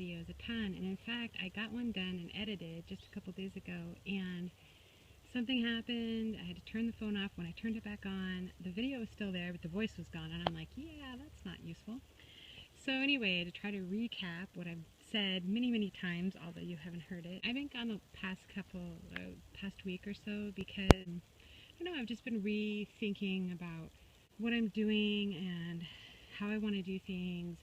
videos a ton, and in fact I got one done and edited just a couple days ago, and something happened. I had to turn the phone off. When I turned it back on, the video was still there, but the voice was gone, and I'm like, yeah, that's not useful. So anyway, to try to recap what I've said many times, although you haven't heard it, I've been gone the past week or so because, I don't know, I've just been rethinking about what I'm doing and how I want to do things,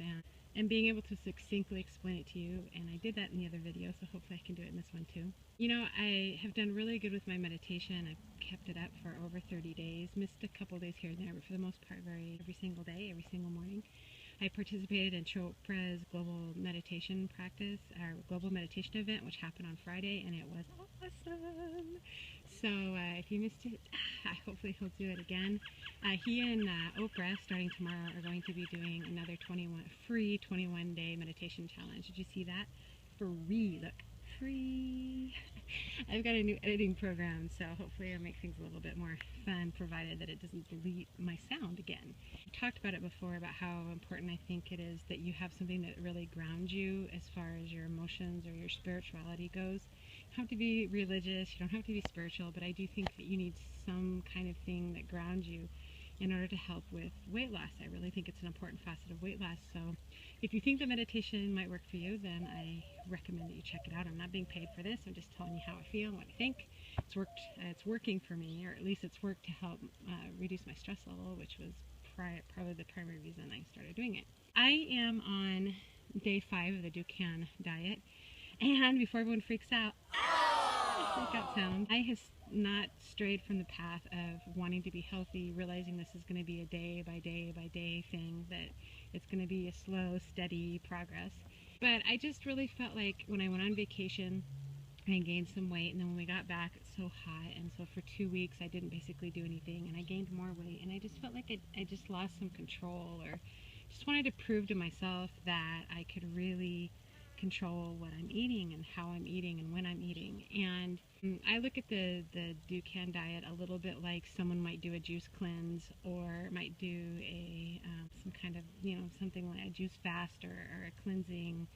and being able to succinctly explain it to you. And I did that in the other video, so hopefully I can do it in this one too. You know, I have done really good with my meditation. I've kept it up for over 30 days, missed a couple days here and there, but for the most part every single day, every single morning. I participated in Chopra's global meditation practice, our global meditation event, which happened on Friday, and it was awesome. So if you missed it, hopefully he'll do it again. He and Oprah, starting tomorrow, are going to be doing another free 21-day meditation challenge. Did you see that? Free, look, free. I've got a new editing program, so hopefully it'll make things a little bit more fun, provided that it doesn't delete my sound again. I've talked about it before, about how important I think it is that you have something that really grounds you as far as your emotions or your spirituality goes. You don't have to be religious, you don't have to be spiritual, but I do think that you need some kind of thing that grounds you in order to help with weight loss. I really think it's an important facet of weight loss. So if you think the meditation might work for you, then I recommend that you check it out. I'm not being paid for this. I'm just telling you how I feel and what I think. It's working for me, or at least it's worked to help reduce my stress level, which was probably the primary reason I started doing it. I am on day 5 of the Dukan diet, and before everyone freaks out, freak out sound, I have not strayed from the path of wanting to be healthy, realizing this is going to be a day by day thing, that it's going to be a slow, steady progress. But I just really felt like when I went on vacation, I gained some weight, and then when we got back, it's so hot, and so for 2 weeks I didn't basically do anything, and I gained more weight, and I just felt like I just lost some control, or just wanted to prove to myself that I could really control what I'm eating and how I'm eating and when I'm eating. And I look at the Dukan diet a little bit like someone might do a juice cleanse, or might do a some kind of, something like a juice fast, or a cleansing,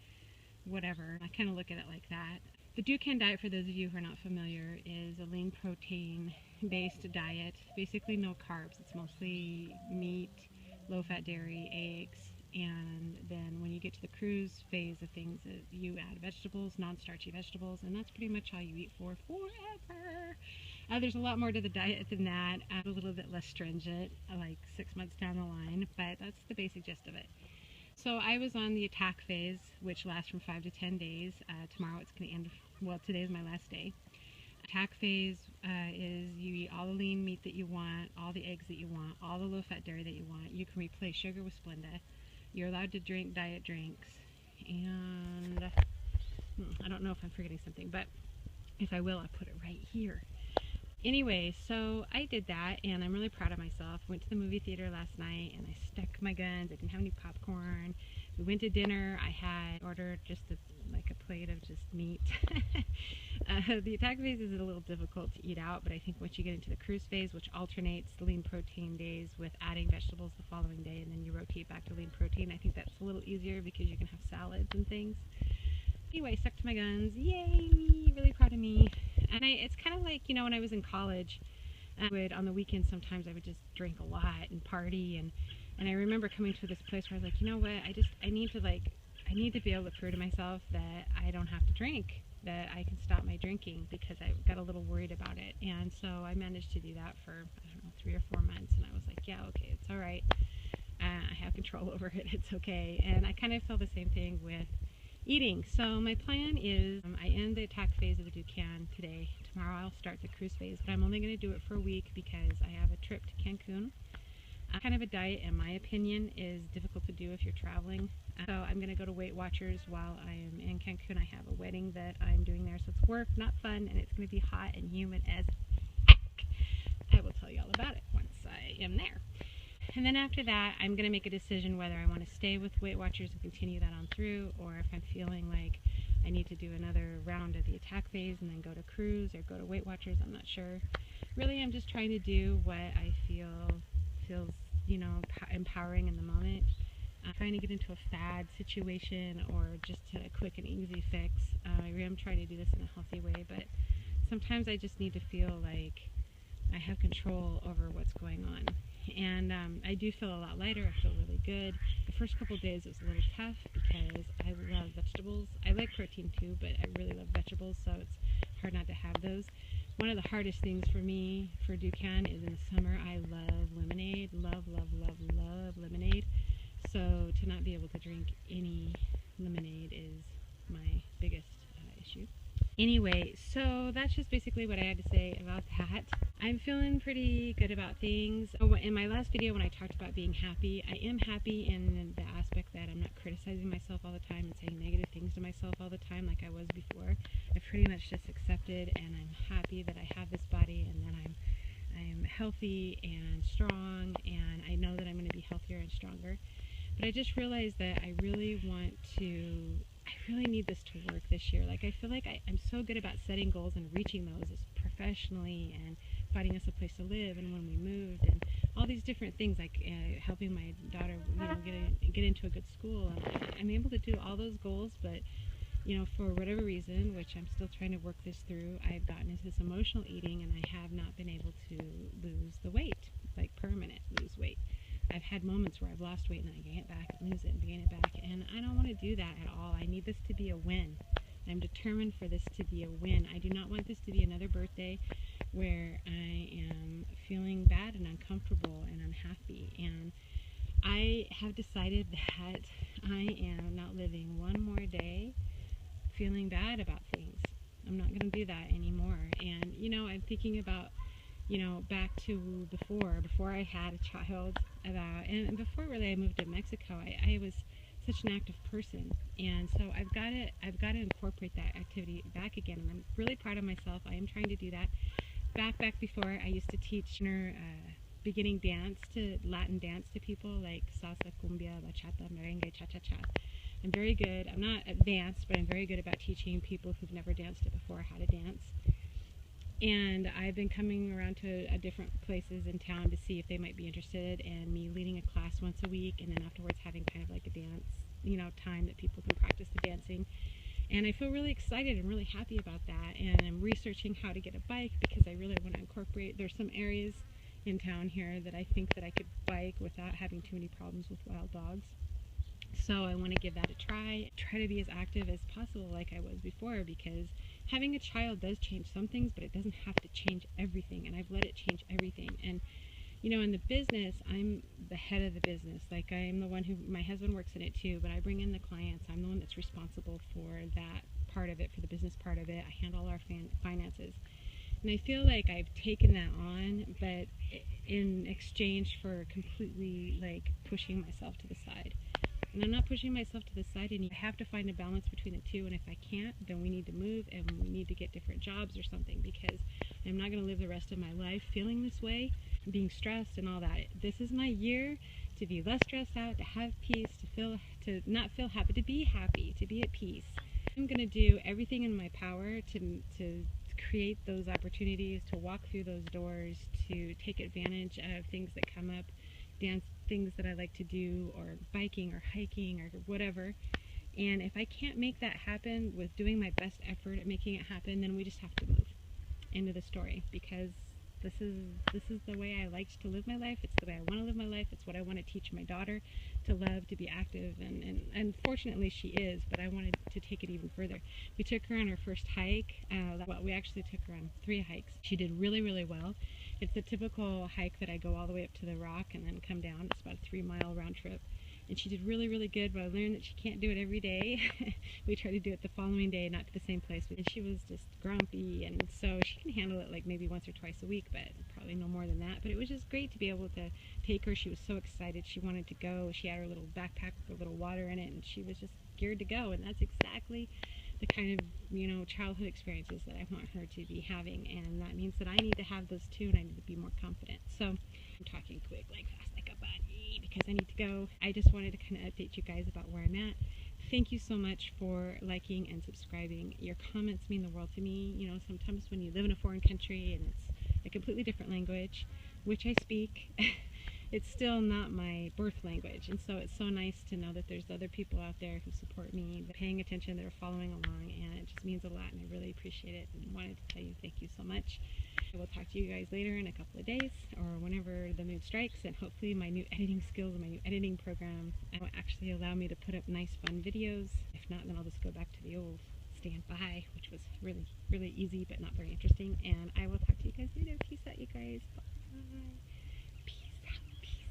whatever. I kind of look at it like that. The Dukan diet, for those of you who are not familiar, is a lean protein based diet. Basically no carbs. It's mostly meat, low fat dairy, eggs, and then when you get to the cruise phase of things, you add vegetables, non-starchy vegetables, and that's pretty much all you eat for forever. There's a lot more to the diet than that. A little bit less stringent, like 6 months down the line, but that's the basic gist of it. So I was on the attack phase, which lasts from 5 to 10 days. Tomorrow it's going to end, well, today is my last day. Attack phase is you eat all the lean meat that you want, all the eggs that you want, all the low-fat dairy that you want. You can replace sugar with Splenda. You're allowed to drink diet drinks, and I don't know if I'm forgetting something, but if I will, I'll put it right here. Anyway, so I did that, and I'm really proud of myself. Went to the movie theater last night, and I stuck my guns. I didn't have any popcorn. We went to dinner. I had ordered just like a plate of just meat. The attack phase is a little difficult to eat out, but I think once you get into the cruise phase, which alternates the lean protein days with adding vegetables the following day, and then you rotate back to lean protein, I think that's a little easier because you can have salads and things. Anyway, stuck to my guns. Yay, me! Really proud of me. And it's kind of like, when I was in college, on the weekends sometimes I would just drink a lot and party, and I remember coming to this place where I was like, you know what, I need to be able to prove to myself that I don't have to drink, that I can stop my drinking, because I got a little worried about it. And so I managed to do that for, I don't know, 3 or 4 months, and I was like, yeah, okay, it's all right. I have control over it, it's okay. And I kind of feel the same thing with eating. So my plan is, I end the attack phase of the Dukan today. Tomorrow I'll start the cruise phase, but I'm only going to do it for a week because I have a trip to Cancun. Kind of a diet, in my opinion, is difficult to do if you're traveling. So I'm going to go to Weight Watchers while I am in Cancun. I have a wedding that I'm doing there, so it's work, not fun, and it's going to be hot and humid as heck. I will tell you all about it once I am there. And then after that, I'm going to make a decision whether I want to stay with Weight Watchers and continue that on through, or if I'm feeling like I need to do another round of the attack phase and then go to cruise or go to Weight Watchers. I'm not sure. Really, I'm just trying to do what I feels, empowering in the moment. I'm trying to get into a fad situation, or just to quit quick and easy fix. I am trying to do this in a healthy way, but sometimes I just need to feel like I have control over what's going on. And I do feel a lot lighter. I feel really good. The first couple of days it was a little tough because I love vegetables. I like protein too, but I really love vegetables, so it's hard not to have those. One of the hardest things for me for Dukan is in the summer I love lemonade. Love, love, love, love lemonade. So to not be able to drink any lemonade is my biggest issue. Anyway, so that's just basically what I had to say about that. I'm feeling pretty good about things. In my last video when I talked about being happy, I am happy in the aspect that I'm not criticizing myself all the time and saying negative things to myself all the time like I was before. I pretty much just accepted, and I'm happy that I have this body and that I'm healthy and strong, and I know that I'm going to be healthier and stronger. But I just realized that I really need this to work this year. Like, I feel like I'm so good about setting goals and reaching those professionally and finding us a place to live, and when we moved, and all these different things, like helping my daughter, get into a good school. And I'm able to do all those goals, but for whatever reason, which I'm still trying to work this through, I've gotten into this emotional eating, and I have not been able to lose the weight, like permanent lose weight. I've had moments where I've lost weight and then I gain it back and lose it and gain it back, and I don't want to do that at all. I need this to be a win. I'm determined for this to be a win. I do not want this to be another birthday where I am feeling bad and uncomfortable and unhappy. And I have decided that I am not living one more day feeling bad about things. I'm not going to do that anymore. And I'm thinking about back to before I had a child, and before really I moved to Mexico. I was such an active person, and so I've got to incorporate that activity back again, and I'm really proud of myself. I am trying to do that. Back before, I used to teach beginning dance, to Latin dance, to people, like salsa, cumbia, bachata, merengue, cha-cha-cha. I'm very good. I'm not advanced, but I'm very good about teaching people who've never danced it before how to dance. And I've been coming around to different places in town to see if they might be interested in me leading a class once a week, and then afterwards having kind of like a dance, time that people can practice the dancing. And I feel really excited and really happy about that. And I'm researching how to get a bike because I really want to incorporate. There's some areas in town here that I think that I could bike without having too many problems with wild dogs. So I want to give that a try to be as active as possible like I was before, because having a child does change some things, but it doesn't have to change everything, and I've let it change everything. And in the business, I'm the head of the business. Like, I'm the one my husband works in it too, but I bring in the clients. I'm the one that's responsible for that part of it, for the business part of it. I handle all our finances. And I feel like I've taken that on, but in exchange for completely, like, pushing myself to the side. And I'm not pushing myself to the side, and I have to find a balance between the two, and if I can't, then we need to move, and we need to get different jobs or something, because I'm not going to live the rest of my life feeling this way, being stressed and all that. This is my year to be less stressed out, to have peace, to not feel happy, to be happy, to be at peace. I'm going to do everything in my power to create those opportunities, to walk through those doors, to take advantage of things that come up, dance things that I like to do, or biking or hiking or whatever. And if I can't make that happen with doing my best effort at making it happen, then we just have to move. End of the story, because this is the way I like to live my life. It's the way I want to live my life. It's what I want to teach my daughter to love, to be active, and fortunately she is, but I wanted to take it even further. We took her on her first hike. We actually took her on 3 hikes. She did really, really well. It's a typical hike that I go all the way up to the rock and then come down. It's about a 3-mile round trip. And she did really, really good, but I learned that she can't do it every day. We tried to do it the following day, not to the same place. And she was just grumpy, and so she can handle it like maybe once or twice a week, but probably no more than that. But it was just great to be able to take her. She was so excited. She wanted to go. She had her little backpack with a little water in it, and she was just geared to go. And that's exactly the kind of, childhood experiences that I want her to be having. And that means that I need to have those too, and I need to be more confident. So I'm talking quick, like fast, like a bunny, because I need to go. I just wanted to kind of update you guys about where I'm at. Thank you so much for liking and subscribing. Your comments mean the world to me. Sometimes when you live in a foreign country and it's a completely different language, which I speak, it's still not my birth language. And so it's so nice to know that there's other people out there who support me, that are paying attention, that are following along, and it just means a lot, and I really appreciate it and wanted to tell you thank you so much. I will talk to you guys later in a couple of days or whenever the mood strikes, and hopefully my new editing skills and my new editing program will actually allow me to put up nice fun videos. If not, then I'll just go back to the old standby, which was really, really easy but not very interesting. And I will talk to you guys later. Peace out, you guys. Bye. Peace out. Peace